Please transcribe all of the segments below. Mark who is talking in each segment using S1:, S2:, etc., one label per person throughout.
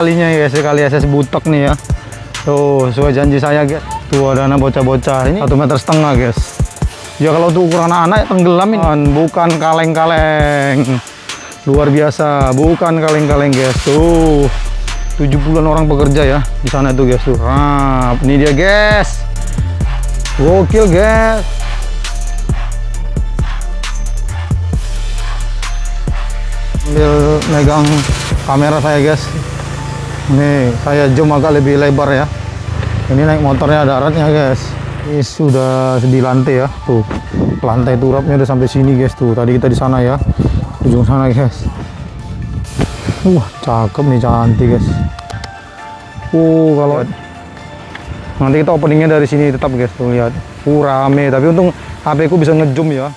S1: Kalinya ya guys, kali SS Butek nih ya. Tuh, sesuai janji saya guys. Tuh ada anak bocah-bocah ini 1,5 meter guys. Ya kalau tuh ukuran anak tenggelamin, bukan kaleng-kaleng. Luar biasa, bukan kaleng-kaleng guys. Tuh 70-an orang pekerja ya di sana tuh guys tuh. Nah, ini dia guys. Gokil guys. Sambil megang kamera saya guys. Nih, saya zoom agak lebih lebar ya. Ini naik motornya daratnya guys. Ini sudah di lantai ya. Tuh, lantai turapnya udah sampai sini guys tuh. Tadi kita di sana ya. Ujung sana guys. Wah, cakep nih, cantik guys. Kalau nanti kita openingnya dari sini tetap guys tuh, lihat. Rame, tapi untung HP ku bisa ngezoom ya.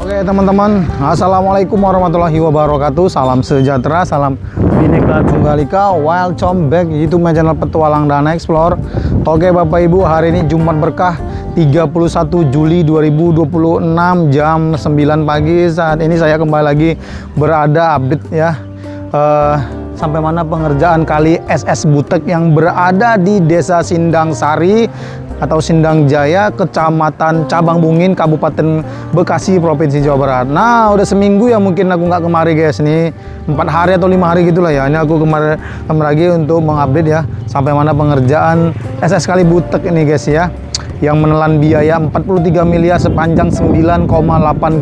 S1: Oke teman-teman, assalamualaikum warahmatullahi wabarakatuh. Salam sejahtera, salam Bhinneka Tunggal Ika. Welcome back YouTube channel Petualang dan Explore. Oke Bapak Ibu, hari ini Jumat Berkah 31 Juli 2026 jam 9 pagi. Saat ini saya kembali lagi berada update ya, sampai mana pengerjaan kali SS Butek yang berada di Desa Sindang Sari atau Sindang Jaya, Kecamatan Cabang Bungin, Kabupaten Bekasi, Provinsi Jawa Barat. Nah, udah seminggu ya mungkin aku nggak kemari guys, nih 4 hari atau 5 hari gitulah ya. Ini aku kemarin lagi untuk mengupdate ya sampai mana pengerjaan SS kali Butek ini guys ya, yang menelan biaya 43 miliar sepanjang 9,8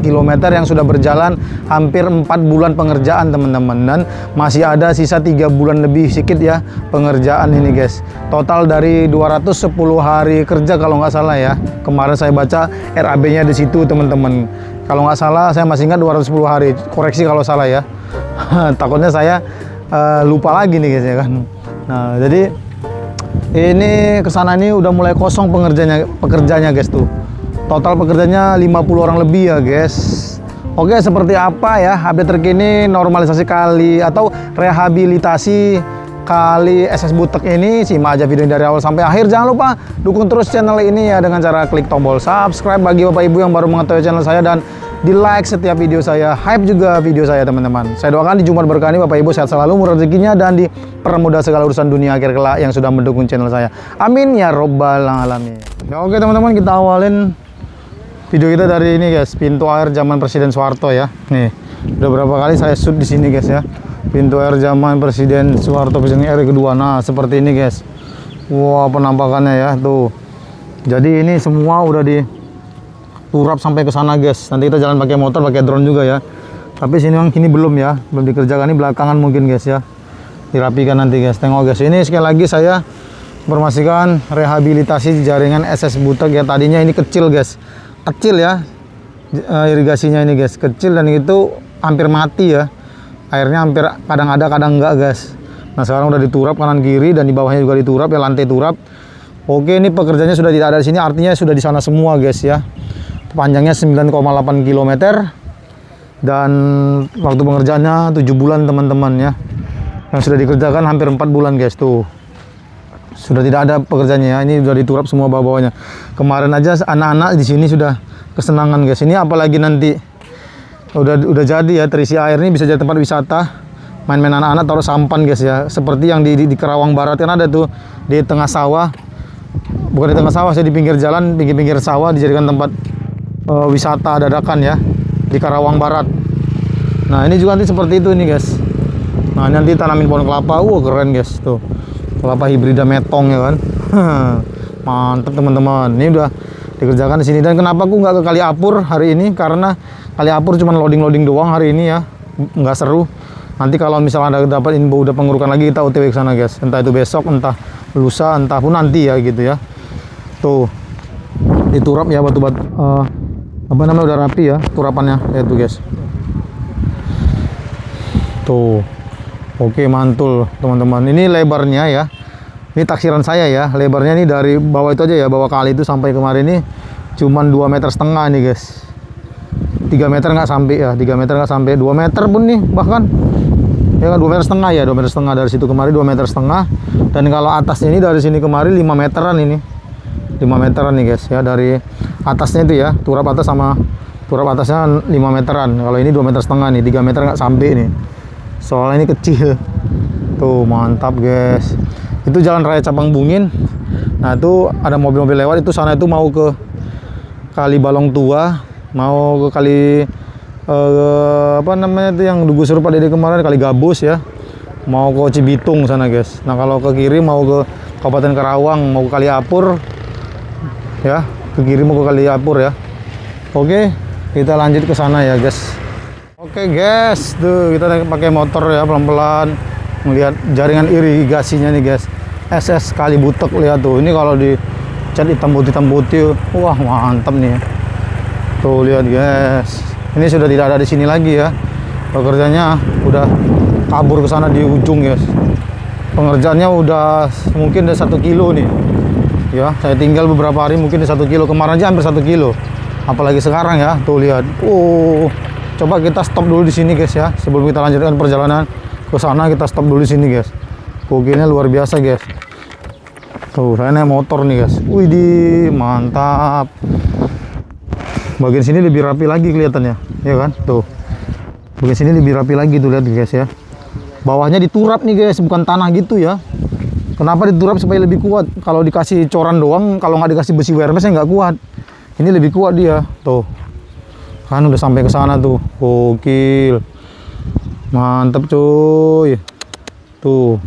S1: km yang sudah berjalan hampir 4 bulan pengerjaan teman-teman, dan masih ada sisa 3 bulan lebih sedikit ya pengerjaan ini guys. Total dari 210 hari kerja kalau nggak salah ya, kemarin saya baca RAB nya di situ teman-teman. Kalau nggak salah saya masih ingat 210 hari, koreksi kalau salah ya. Takutnya saya lupa lagi nih guys ya kan. Nah jadi ini kesana ini udah mulai kosong pekerjanya guys tuh. Total pekerjanya 50 orang lebih ya guys. Oke, seperti apa ya update terkini normalisasi kali atau rehabilitasi kali SS Butek ini? Simak aja video dari awal sampai akhir. Jangan lupa dukung terus channel ini ya dengan cara klik tombol subscribe bagi Bapak Ibu yang baru mengetahui channel saya, dan di like setiap video saya, hype juga video saya teman-teman. Saya doakan di Jumat Berkah ini Bapak Ibu sehat selalu, murah rezekinya, dan dipermudah segala urusan dunia akhir kelak yang sudah mendukung channel saya. Amin ya robbal alamin. Ya, oke teman-teman, kita awalin video kita dari ini guys, pintu air zaman Presiden Soeharto ya. Nih, udah berapa kali saya shoot di sini guys ya. Pintu air zaman Presiden Soeharto, Presiden RI kedua. Nah, seperti ini guys. Wah, penampakannya ya tuh. Jadi ini semua udah di turap sampai ke sana guys. Nanti kita jalan pakai motor, pakai drone juga ya. Tapi sini memang kini belum ya, belum dikerjakan. Ini belakangan mungkin guys ya, dirapikan nanti guys. Tengok guys, ini sekali lagi saya informasikan rehabilitasi jaringan SS Butek ya. Tadinya ini kecil guys, kecil ya irigasinya ini guys, kecil, dan itu hampir mati ya. Airnya hampir kadang ada kadang enggak guys. Nah sekarang udah diturap kanan kiri, dan di bawahnya juga diturap ya, lantai turap. Oke, ini pekerjaannya sudah tidak ada di sini, artinya sudah di sana semua guys ya. Panjangnya 9,8 km, dan waktu pengerjaannya 7 bulan teman-teman ya. Yang sudah dikerjakan hampir 4 bulan guys tuh. Sudah tidak ada pekerjaannya ya. Ini sudah diturap semua bawah-bawahnya. Kemarin aja anak-anak di sini sudah kesenangan guys. Ini apalagi nanti udah jadi ya, terisi air ini bisa jadi tempat wisata. Main-main anak-anak, taruh sampan guys ya. Seperti yang di Karawang Barat kan ada tuh di tengah sawah. Bukan di tengah sawah, saya di pinggir jalan, pinggir-pinggir sawah dijadikan tempat wisata dadakan ya di Karawang Barat. Nah ini juga nanti seperti itu nih guys. Nah nanti tanamin pohon kelapa, keren guys tuh, kelapa hibrida metong ya kan. Mantap teman-teman, ini udah dikerjakan di sini. Dan kenapa aku nggak ke Kali Apur hari ini, karena Kali Apur cuma loading doang hari ini ya, nggak seru. Nanti kalau misalnya ada dapat info udah pengurukan lagi, kita OTW ke sana guys, entah itu besok, entah lusa, entah pun nanti ya gitu ya. Tuh diturap ya, batu-batu apa namanya, udah rapi ya turapannya ya tuh guys tuh. Oke, mantul teman-teman. Ini lebarnya ya, ini taksiran saya ya, lebarnya ini dari bawah itu aja ya, bawah kali itu sampai kemarin ini cuman 2,5 meter nih guys. 3 meter nggak sampai ya, 3 meter nggak sampai, 2 meter pun nih bahkan ya kan, 2,5 meter ya, 2,5 meter dari situ kemari 2,5 meter. Dan kalau atasnya ini dari sini kemari 5 meteran ini, 5 meteran nih guys ya, dari atasnya itu ya, turap atas sama turap atasnya 5 meteran. Kalau ini 2,5 meter nih, 3 meter nggak sampai nih. soalnya ini kecil. Tuh mantap guys, itu jalan raya Cabang Bungin. Nah itu ada mobil-mobil lewat, itu sana itu mau ke Kali Balong Tua, mau ke kali apa namanya itu yang digusur Pak Dede kemarin, Kali Gabus ya, mau ke Cibitung sana guys. Nah kalau ke kiri mau ke Kabupaten Karawang, mau ke Kali Apur ya, ke kiri mau ke Kali Apur ya. Oke, kita lanjut ke sana ya guys. Oke guys, tuh kita naik pakai motor ya pelan-pelan, melihat jaringan irigasinya nih guys. SS Kali Butek, lihat tuh, ini kalau di cat hitam putih, wah mantap nih. Tuh lihat guys, ini sudah tidak ada di sini lagi ya. Pekerjanya udah kabur ke sana di ujung guys. Pengerjaannya udah mungkin udah 1 kilo nih. Ya, saya tinggal beberapa hari mungkin di 1 kilo, kemarin aja hampir 1 kilo. Apalagi sekarang ya, tuh lihat. Coba kita stop dulu di sini guys ya. Sebelum kita lanjutkan perjalanan ke sana, kita stop dulu di sini guys. Kokinya luar biasa guys. Tuh, saya naik motor nih guys. Widih, mantap. Bagian sini lebih rapi lagi kelihatannya, ya kan? Tuh. Bagian sini lebih rapi lagi tuh, lihat guys ya. Bawahnya diturap nih guys, bukan tanah gitu ya. Kenapa diturap? Supaya lebih kuat. Kalau dikasih coran doang, kalau nggak dikasih besi WRMS nggak kuat. Ini lebih kuat dia. Tuh. Kan udah sampai ke sana tuh. Gokil. Mantap cuy. Tuh.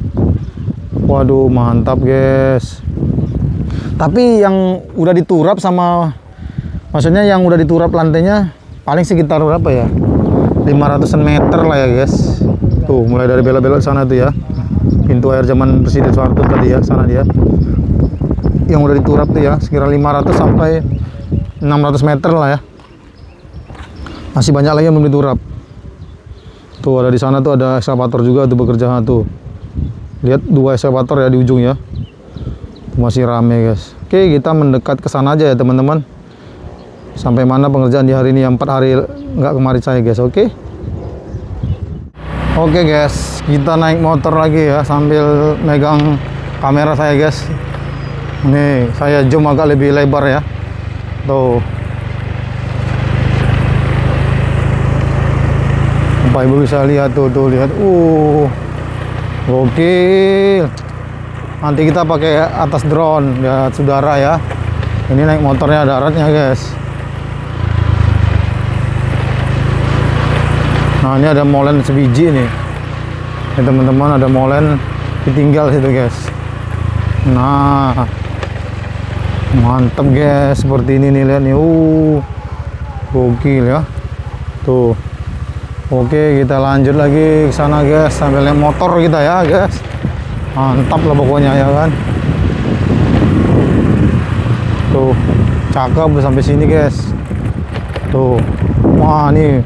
S1: Waduh, mantap guys. Tapi yang udah diturap sama, maksudnya yang udah diturap lantainya paling sekitar berapa ya? 500 meter lah ya guys. Tuh, mulai dari belok-belok sana tuh ya. Pintu air zaman Presiden Soeharto tadi ya, sana dia. Yang udah diturap tuh ya, sekitar 500 sampai 600 meter lah ya. Masih banyak lagi yang belum diturap. Tuh ada di sana tuh ada ekskavator juga tuh bekerja tuh. Lihat 2 ekskavator ya di ujung ya. Masih rame guys. Oke, kita mendekat ke sana aja ya teman-teman. Sampai mana pengerjaan di hari ini, yang 4 hari nggak kemarin saya guys. Oke. Oke guys, kita naik motor lagi ya sambil megang kamera saya guys. Nih, saya zoom agak lebih lebar ya. Tuh. Bapak Ibu bisa lihat tuh, lihat. Gokil. Nanti kita pakai atas drone ya saudara ya. Ini naik motornya daratnya guys. Nah ini ada molen sebiji nih. Ini teman-teman, ada molen ditinggal situ guys. Nah mantap guys, seperti ini nih, lihat nih. Gokil ya. Tuh. Oke, kita lanjut lagi ke sana guys, sambil naik motor kita ya guys. Mantap lah pokoknya ya kan. Tuh, cakep udah sampai sini guys. Tuh, wah nih.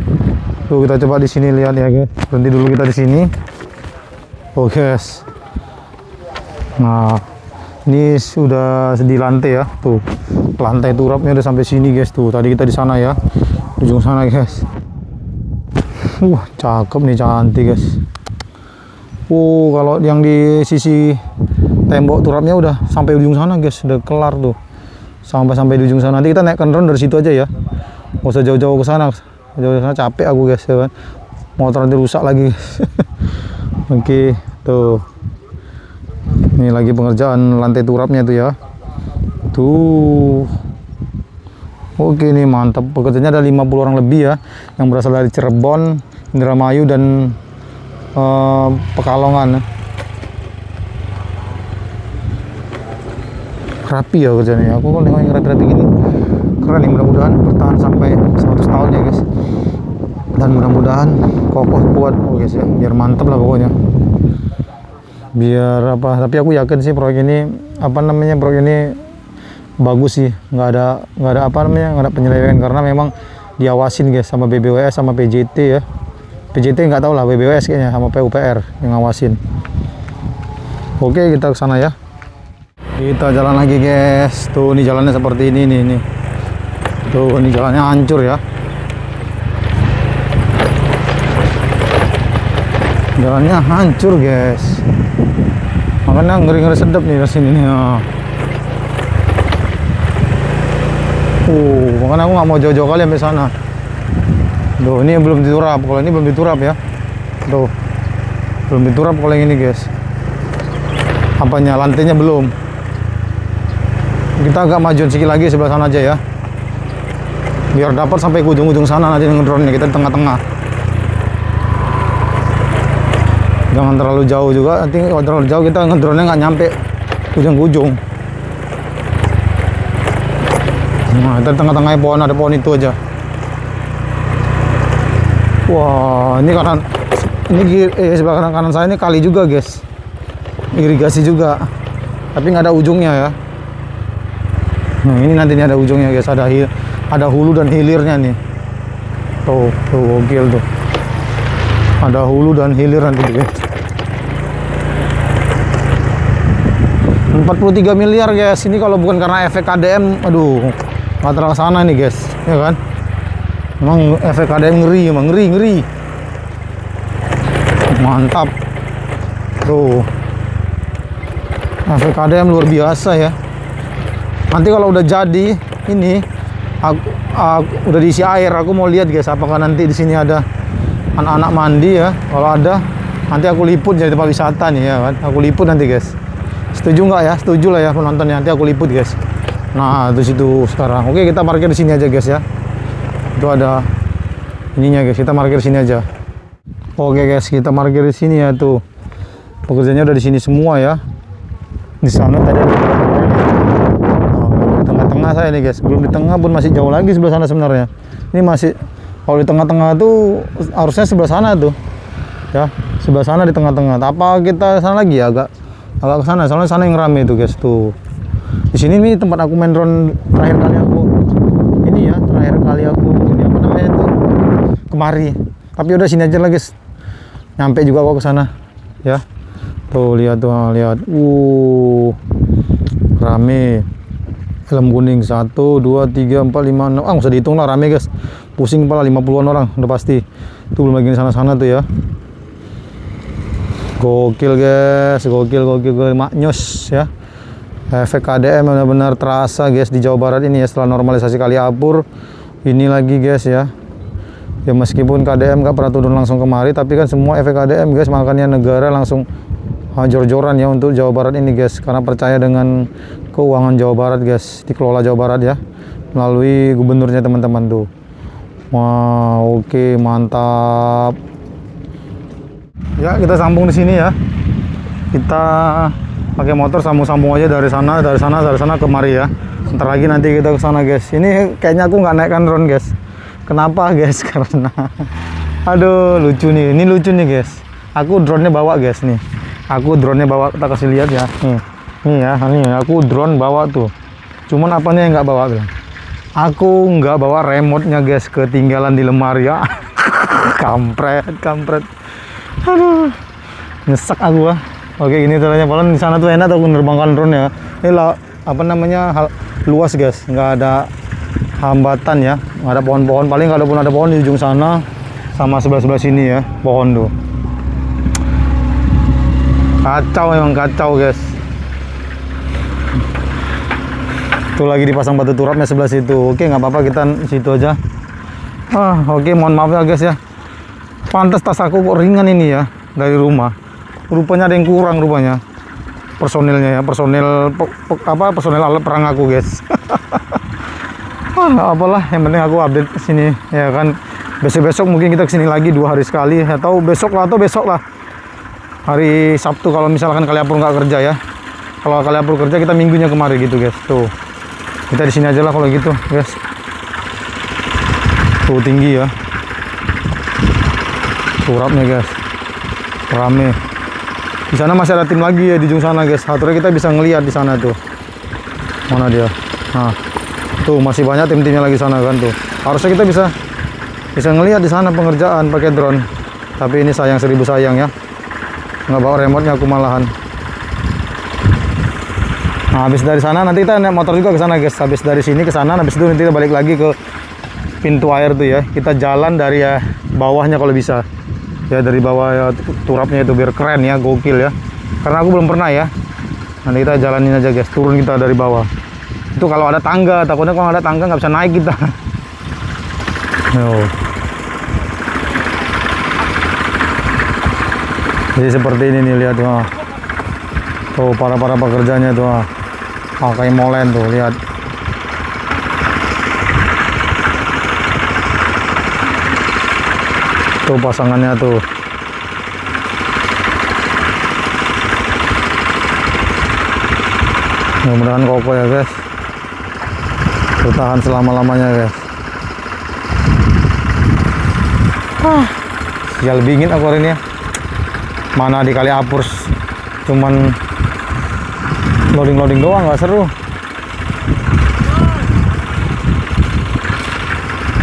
S1: Tuh kita coba di sini lihat ya guys. Berhenti dulu kita di sini. Oh guys. Nah, ini sudah di lantai ya. Tuh, lantai turapnya udah sampai sini guys. Tuh, tadi kita di sana ya, ujung sana guys. Cakep nih, cantik guys. Kalau yang di sisi tembok turapnya udah sampai ujung sana guys, udah kelar tuh. Sampai di ujung sana. Nanti kita naik drone dari situ aja ya. Nggak usah jauh-jauh ke sana. Jauh ke sana capek aku guys ya kan. Motor nanti rusak lagi. Oke, tuh. Ini lagi pengerjaan lantai turapnya tuh ya. Tuh. Oke nih mantap, pekerjanya ada 50 orang lebih ya, yang berasal dari Cirebon, Indramayu dan Pekalongan. Rapi ya kerjanya. Aku kalau nengok yang rapi-rapi gini keren nih, mudah-mudahan bertahan sampai 100 tahun ya guys. Dan mudah-mudahan kokoh kuat guys ya, biar mantap lah pokoknya. Biar apa? Tapi aku yakin sih proyek ini proyek ini bagus sih, nggak ada nggak ada penyelewengan, karena memang diawasin guys sama BBWS sama PJT ya. PJT nggak tahu lah, BBWS kayaknya sama PUPR yang ngawasin. Oke, kita ke sana ya. Kita jalan lagi guys. Tuh ini jalannya seperti ini nih. Tuh ini jalannya hancur ya. Jalannya hancur guys. Makanya ngeri-ngeri sedap nih di sini nih. Makanya aku nggak mau jauh-jauh kali sampai sana. Tuh, ini belum diturap. Kalau ini belum diturap ya. Tuh. Belum diturap kalau yang ini guys. Apanya, lantainya belum. Kita agak majuin sedikit lagi sebelah sana aja ya, biar dapat sampai ke ujung-ujung sana nanti dengan drone nya. Kita di tengah-tengah, jangan terlalu jauh juga, nanti kalau terlalu jauh kita ngedrone nya nggak nyampe ujung ke ujung. Nah, kita di tengah-tengah pohon, ada pohon itu aja. Wah, ini kanan, ini sebelah kanan saya ini kali juga guys, irigasi juga, tapi nggak ada ujungnya ya. Nah, ini nantinya ada ujungnya guys, ada hulu dan hilirnya nih. Tuh gokil tuh. Ada hulu dan hilir nanti guys. 43 miliar guys. Ini kalau bukan karena efek KDM, aduh, nggak terlaksana nih guys, ya kan? Emang efek KDM ngeri, emang ngeri. Mantap. Tuh. Efek KDM luar biasa ya. Nanti kalau udah jadi ini, aku udah diisi air, aku mau lihat guys, apakah nanti di sini ada anak-anak mandi ya. Kalau ada, nanti aku liput jadi tempat wisata nih ya kan. Aku liput nanti guys. Setuju nggak ya? Setuju lah ya penontonnya. Nanti aku liput guys. Nah, itu situ sekarang. Oke, kita parkir di sini aja guys ya. Itu ada ininya guys. Kita parkir di sini aja. Oke guys, kita parkir di sini ya tuh. Pekerjanya udah di sini semua ya. Di sana tadi ada tengah saya nih guys, belum di tengah pun masih jauh lagi sebelah sana sebenarnya. Ini masih, kalau di tengah-tengah tuh harusnya sebelah sana tuh ya, sebelah sana di tengah-tengah. Apa kita sana lagi ya, agak ke sana, soalnya sana yang rame tuh guys tuh. Di sini nih tempat aku main drone terakhir kali aku ini ya, ini apa namanya tuh, kemari. Tapi udah sini aja lah guys, nyampe juga kok ke sana ya. Tuh lihat tuh, lihat, rame. Helm kuning 1, 2, 3, 4, 5, 6. Nggak usah dihitung lah, rame guys. Pusing kepala, 50-an orang udah pasti. Itu belum lagi di sana-sana tuh ya. Gokil guys, gokil maknyos ya. Efek KDM benar-benar terasa guys di Jawa Barat ini ya, setelah normalisasi Kali Apur. Ini lagi guys ya. Ya meskipun KDM nggak pernah turun langsung kemari, tapi kan semua efek KDM guys, makanya negara langsung jor-joran ya untuk Jawa Barat ini guys, karena percaya dengan keuangan Jawa Barat guys, dikelola Jawa Barat ya melalui gubernurnya teman-teman tuh. Wah, oke, mantap ya. Kita sambung di sini ya, kita pakai motor sambung aja dari sana kemari ya. Ntar lagi nanti kita ke sana guys. Ini kayaknya aku nggak naikkan drone guys. Kenapa guys? Karena aduh, lucu nih, ini lucu nih guys. Aku drone-nya bawa guys nih. Aku drone-nya bawa, kita kasih lihat ya. Nih ya, aku drone bawa tuh. Cuman apanya yang nggak bawa bilang? Aku nggak bawa remote-nya guys, ketinggalan di lemari ya. kampret. Aduh, nyesek aku ah. Oke, ini caranya. Paling di sana tuh enak tuh menerbangkan drone ya. Ini lah, apa namanya, luas guys, nggak ada hambatan ya, nggak ada pohon-pohon. Paling kalaupun ada pohon di ujung sana sama sebelah sini ya, pohon tuh. Kacau, emang kacau guys. Tuh lagi dipasang batu turapnya sebelah situ. Oke, nggak apa-apa, kita situ aja. Oke, mohon maaf ya guys ya. Pantas tas aku kok ringan ini ya dari rumah. Rupanya ada yang kurang rupanya. Personilnya ya, personil alat perang aku guys. Apalah, yang penting aku update sini ya kan. Besok mungkin kita kesini lagi 2 hari sekali, atau besok lah. Hari Sabtu kalau misalkan Kali Apur nggak kerja ya. Kalau Kali Apur kerja kita minggunya kemari gitu guys. Tuh, kita di sini aja lah kalau gitu guys. Tuh tinggi ya, turapnya guys, rame. Di sana masih ada tim lagi ya di ujung sana guys. Akhirnya kita bisa ngelihat di sana tuh. Mana dia? Nah, tuh masih banyak tim-timnya lagi sana kan tuh. Harusnya kita bisa ngelihat di sana pengerjaan pakai drone. Tapi ini sayang, 1000 sayang ya. Nggak bawa remote-nya aku malahan. Nah, habis dari sana nanti kita naik motor juga ke sana guys. Habis dari sini ke sana, habis itu nanti kita balik lagi ke pintu air tuh ya. Kita jalan dari ya bawahnya kalau bisa. Ya dari bawah ya, turapnya itu biar keren ya, gokil ya. Karena aku belum pernah ya. Nanti kita jalanin aja guys, turun kita dari bawah. Itu kalau ada tangga, takutnya kalau ada tangga nggak bisa naik kita. Jadi seperti ini nih, lihat tuh. Tuh para pekerjanya tuh, pakai molen tuh, lihat. Tuh pasangannya tuh. Mudah-mudahan kokoh ya guys, bertahan selama-lamanya guys. Ya lebih ingin aku hari ini ya. Mana di kali Apurs cuman loading doang, nggak seru.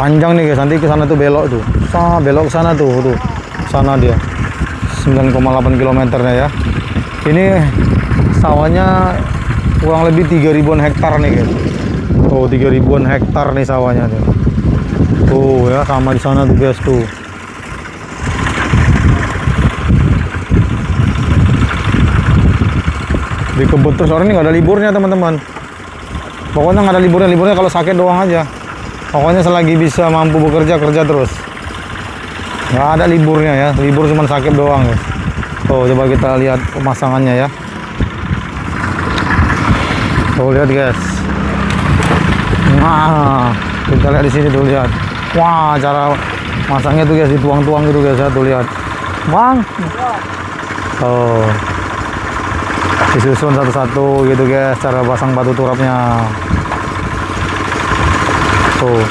S1: Panjang nih guys, nanti ke sana tuh belok tuh. Belok ke sana tuh, sana dia. 9,8 km ya. Ini sawahnya kurang lebih 3.000-an hektar nih guys. Tuh 3.000-an hektar nih sawahnya tuh. Tuh ya, sama di sana tuh guys tuh. Di kebun terus, orang ini nggak ada liburnya teman-teman. Pokoknya nggak ada liburnya kalau sakit doang aja. Pokoknya selagi bisa mampu bekerja, kerja terus. Nggak ada liburnya ya, libur cuma sakit doang guys. Tuh coba kita lihat pemasangannya ya. Tuh lihat guys. Nah, kita lihat di sini tuh, lihat. Wah, cara masangnya tuh guys, dituang-tuang gitu guys ya, tuh lihat. Bang. Tuh. Disusun satu-satu gitu guys, cara pasang batu turapnya. Tuh.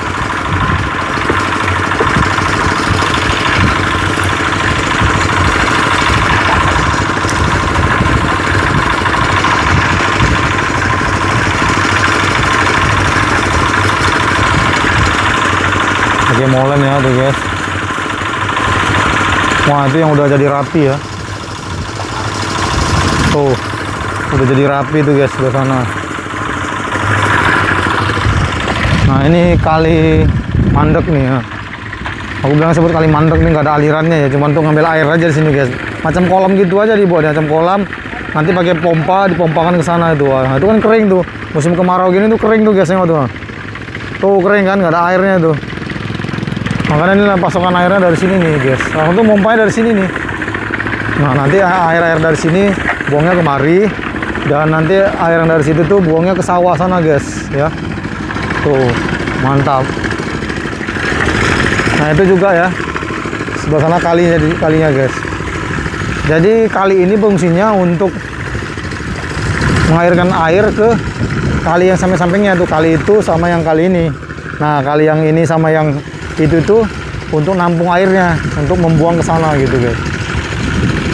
S1: Pakai molen ya tuh guys. Wah, itu yang udah jadi rapi ya. Tuh, udah jadi rapi tuh guys sebelah sana. Nah ini kali mandek nih ya. Aku bilang sebut kali mandek nih, nggak ada alirannya ya, cuman untuk ngambil air aja di sini guys. Macam kolam gitu aja dibuat, macam kolam. Nanti pakai pompa, dipompakan ke sana itu. Nah, itu kan kering tuh. Musim kemarau gini tuh kering tuh guys, tuh. Tuh kering kan, nggak ada airnya tuh. Makanya ini pasokan airnya dari sini nih guys. Aku tuh pompanya dari sini nih. Nah nanti air dari sini buangnya kemari, dan nanti air yang dari situ tuh buangnya ke sawah sana guys ya. Tuh mantap. Nah itu juga ya, sebelah sana kalinya guys. Jadi kali ini fungsinya untuk mengalirkan air ke kali yang samping-sampingnya tuh, kali itu sama yang kali ini. Nah kali yang ini sama yang itu tuh untuk nampung airnya, untuk membuang ke sana gitu guys.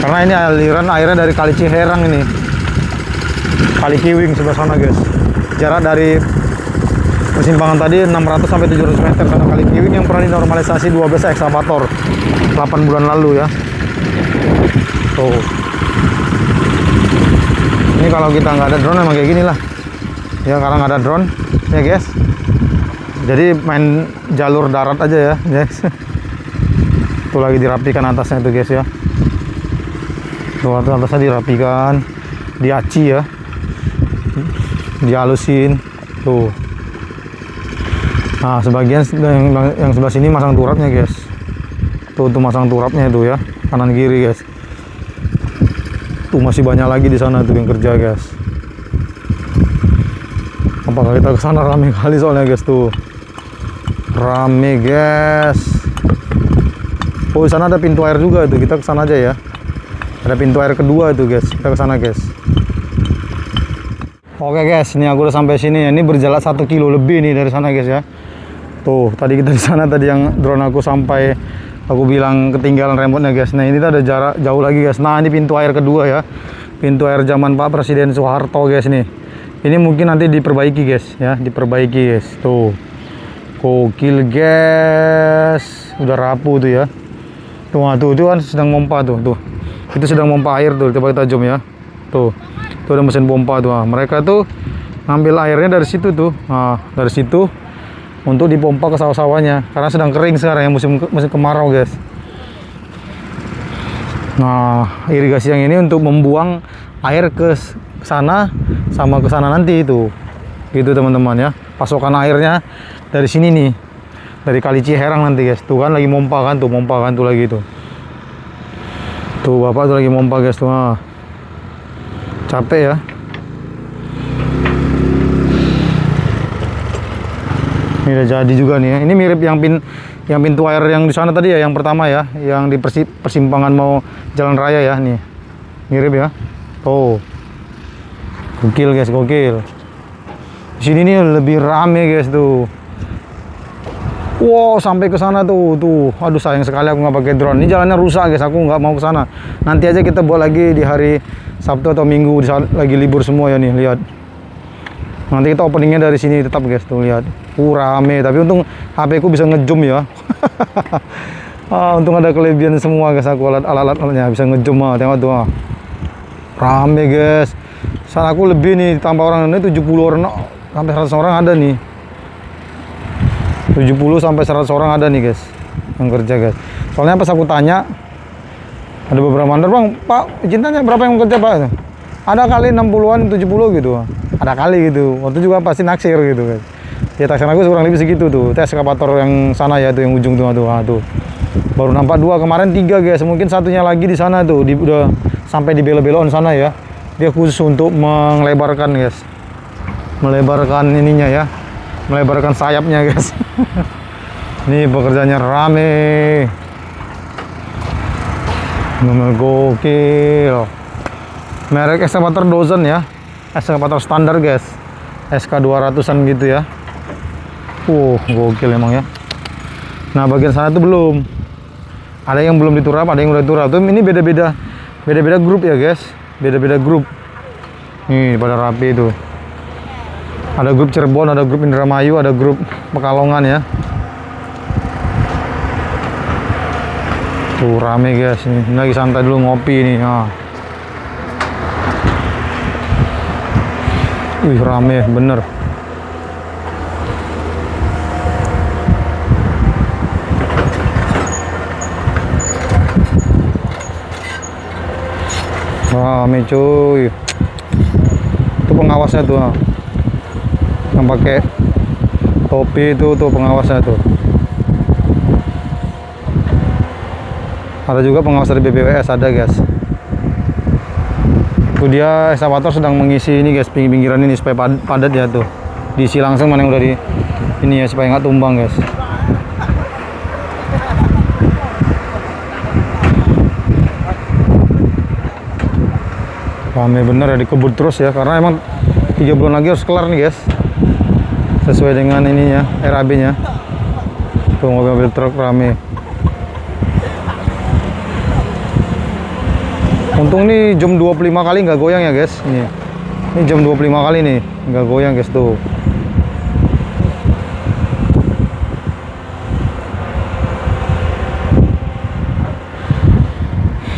S1: Karena ini aliran airnya dari kali Ciherang ini, kali Kiwing sebelah sana guys. Jarak dari persimpangan tadi 600 sampai 700 meter sana kali Kiwing yang pernah dinormalisasi 12 ekskavator 8 bulan lalu ya. Tuh. Ini kalau kita nggak ada drone emang kayak gini lah. Ya karena nggak ada drone ya guys. Jadi main jalur darat aja ya guys. Tuh lagi dirapikan atasnya tuh guys ya. Tuh atasnya dirapikan, diaci ya, dihalusin tuh. Nah sebagian yang sebelah sini masang turapnya guys. Tuh masang turapnya itu ya, kanan kiri guys. Tuh masih banyak lagi di sana tuh yang kerja guys. Apakah kita kesana rame kali soalnya guys tuh, rame guys. Oh di sana ada pintu air juga tuh, kita kesana aja ya. Ada pintu air kedua itu guys, kita ke sana guys. Oke guys, ini aku udah sampai sini. Ini berjalan 1 kilo lebih nih dari sana guys ya. Tuh, tadi kita di sana tadi yang drone aku sampai aku bilang ketinggalan remote-nya guys. Nah, ini ada jarak jauh lagi guys. Nah, ini pintu air kedua ya. Pintu air zaman Pak Presiden Soeharto guys nih. Ini mungkin nanti diperbaiki guys ya, diperbaiki guys. Tuh. Gokil guys. Udah rapuh tuh ya. Tuh kan sedang pompa tuh. Itu sedang pompa air tuh, coba kita zoom ya. Tuh ada mesin pompa tuh. Nah, mereka tuh ngambil airnya dari situ tuh. Nah, dari situ untuk dipompa ke sawah-sawahnya karena sedang kering sekarang ya, musim kemarau guys. Nah, irigasi yang ini untuk membuang air ke sana sama ke sana nanti itu. Gitu teman-teman ya. Pasokan airnya dari sini nih. Dari kali Ciherang nanti guys. Tuh kan lagi pompa kan tuh lagi tuh. Tuh bapak tuh lagi mompa guys tuh. Capek ya. Ini udah jadi juga nih ya. Ini mirip yang pintu air yang di sana tadi ya, yang pertama ya, yang di persimpangan mau jalan raya ya nih. Mirip ya. Tuh. Gokil guys, gokil. Di sini nih lebih rame guys tuh. Wow, sampai ke sana tuh. Aduh, sayang sekali aku nggak pakai drone. Ini jalannya rusak guys, aku nggak mau ke sana. Nanti aja kita buat lagi di hari Sabtu atau Minggu di saat lagi libur semua ya nih, lihat. Nanti kita openingnya dari sini tetap guys, tuh lihat. Rame, tapi untung HP ku bisa ngezoom ya. Untung ada kelebihan semua guys, aku alat-alatnya bisa ngezoom tengok tuh. Rame guys. Saat aku lebih nih, tambah orang ini 70 orang sampai 100 orang ada nih. 70 sampai 100 orang ada nih guys yang kerja guys. Soalnya pas aku tanya, ada beberapa mandor, bang, pak izin tanya berapa yang kerja pak? Ada kali 60-an 70 gitu, ada kali gitu. Waktu juga pasti naksir gitu guys. Ya taksir aku kurang lebih segitu tuh. Tes eskavator yang sana ya tuh, yang ujung tuh. Baru nampak 2, kemarin 3 guys. Mungkin satunya lagi di sana tuh, udah sampai di belok-belokan sana ya. Dia khusus untuk melebarkan guys, melebarkan ininya ya, melebarkan sayapnya guys. Ini pekerjaannya rame, bener gokil. Merek eskavator Dozen ya, eskavator standar guys, SK 200an gitu ya. Gokil emang ya. Nah bagian sana tuh belum, ada yang belum diturap, ada yang udah diturap. Tuh ini beda-beda grup ya guys, beda-beda grup. Nih pada rapi itu. Ada grup Cirebon, ada grup Indramayu, ada grup Pekalongan ya. Tuh rame guys, ini lagi santai dulu ngopi nih. Wih rame bener. Rame cuy. Itu pengawasnya tuh. Yang pakai topi itu tuh pengawasnya tuh. Ada juga pengawas dari BPWS ada guys. Itu dia eskavator sedang mengisi ini guys, pinggiran ini supaya padat ya tuh. Diisi langsung mana yang udah di ini ya, supaya nggak tumbang guys. Rame bener ya, dikebut terus ya, karena emang 3 bulan lagi harus kelar nih guys, sesuai dengan ininya RAB nya. Tuh mobil-mobil truk rame. Untung nih jam 25 kali nggak goyang ya guys. Ini jam 25 kali nih nggak goyang guys tuh.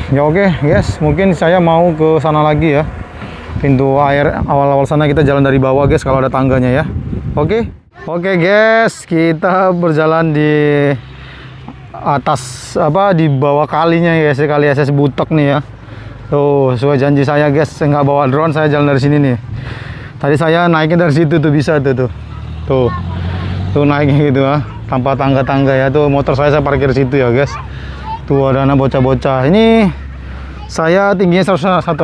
S1: Ya oke guys, mungkin saya mau ke sana lagi ya. Pintu air awal-awal sana kita jalan dari bawah guys, kalau ada tangganya ya. Oke guys, kita berjalan di atas di bawah kalinya ya, kali SS Butek nih ya. Tuh sesuai janji saya guys, saya nggak bawa drone, saya jalan dari sini nih. Tadi saya naiknya dari situ tuh, bisa tuh naiknya gitu ya, tanpa tangga-tangga ya. Tuh motor saya parkir situ ya guys. Tuh ada anak bocah-bocah. Ini saya tingginya 165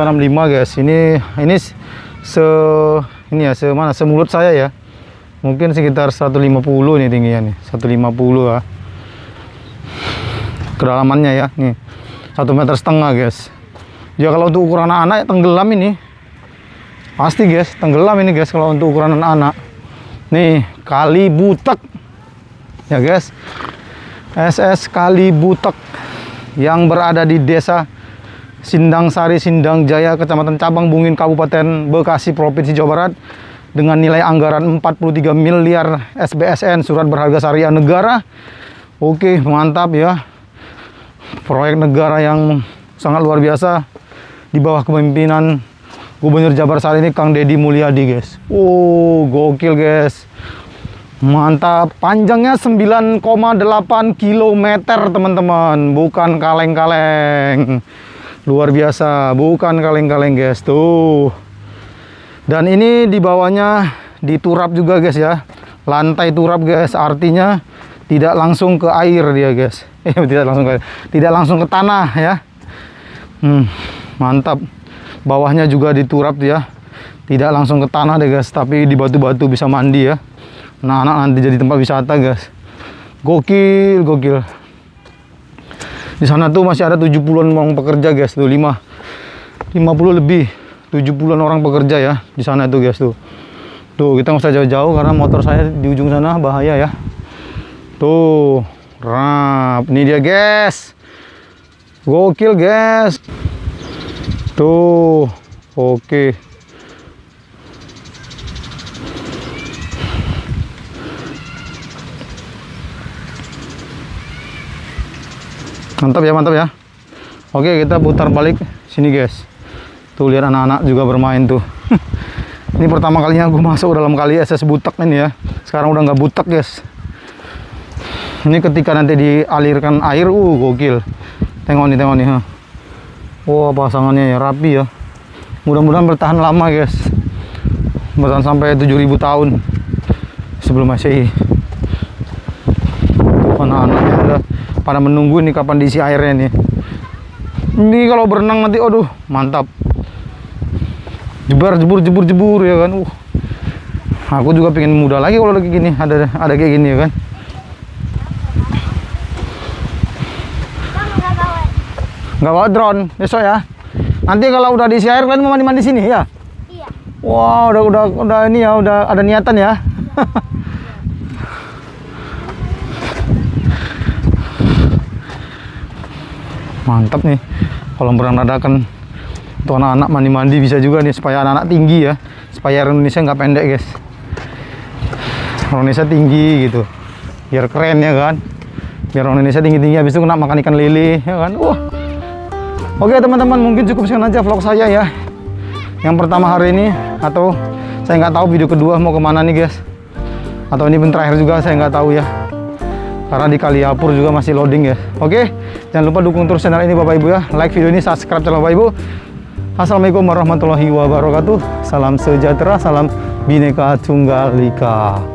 S1: guys. Ini semulut saya ya. Mungkin sekitar 150 nih tingginya nih, 150 ya. Kedalamannya ya nih 1,5 meter guys. Ya kalau untuk ukuran anak-anak tenggelam ini. Pasti guys, tenggelam ini guys kalau untuk ukuran anak-anak. Nih, Kali Butek. Ya guys. SS Kali Butek yang berada di Desa Sindang Sari, Sindang Jaya, Kecamatan Cabang Bungin, Kabupaten Bekasi, Provinsi Jawa Barat, dengan nilai anggaran 43 miliar SBSN, surat berharga syariah negara. Oke, mantap ya. Proyek negara yang sangat luar biasa di bawah kepemimpinan Gubernur Jabar saat ini, Kang Deddy Mulyadi guys. Gokil guys. Mantap, panjangnya 9,8 km teman-teman, bukan kaleng-kaleng. Luar biasa, bukan kaleng-kaleng guys tuh. Dan ini di bawahnya diturap juga guys ya. Lantai turap guys, artinya tidak langsung ke air dia guys. Tidak langsung ke tanah ya. Mantap. Bawahnya juga diturap ya. Tidak langsung ke tanah deh guys, tapi di batu-batu bisa mandi ya. Anak-anak nanti jadi tempat wisata guys. Gokil, gokil. Di sana tuh masih ada 70-an orang pekerja guys tuh, 50 lebih. 70-an orang pekerja ya di sana tuh guys tuh. Tuh, kita nggak usah jauh-jauh karena motor saya di ujung sana bahaya ya. Tuh, rap. Ini dia guys. Gokil guys. Tuh, oke. Mantap ya, mantap ya. Oke, kita putar balik sini guys. Tuh, lihat anak-anak juga bermain tuh. Ini pertama kalinya gue masuk dalam kali SS butek ini ya. Sekarang udah nggak butek guys. Ini ketika nanti dialirkan air, gokil. Tengok nih, ha. Wah, pasangannya ya rapi ya. Mudah-mudahan bertahan lama guys. Bertahan sampai 7000 tahun sebelum Masehi. Anak-anaknya udah pada menunggu nih kapan diisi airnya nih. Ini kalau berenang nanti, aduh, mantap. Jebur ya kan. Aku juga pengen muda lagi kalau lagi gini, ada kayak gini ya kan. Nggak bawa drone besok ya. Nanti kalau udah diisi air kalian mau mandi sini ya? Iya. Wah, udah ini ya, udah ada niatan ya. Mantap nih. Kolam renang dadakan untuk anak-anak mandi bisa juga nih, supaya anak-anak tinggi ya. Supaya Indonesia nggak pendek guys. Indonesia tinggi gitu. Biar keren ya kan. Biar Indonesia tinggi-tinggi, habis itu kena makan ikan lele ya kan. Oke teman-teman, mungkin cukup sekian aja vlog saya ya yang pertama hari ini, atau saya nggak tahu video kedua mau kemana nih guys, atau ini terakhir juga saya nggak tahu ya, karena di Kaliapur juga masih loading ya. Oke, jangan lupa dukung terus channel ini Bapak Ibu ya, like video ini, subscribe channel Bapak Ibu. Assalamualaikum warahmatullahi wabarakatuh. Salam sejahtera, salam Bhinneka Tunggal Ika.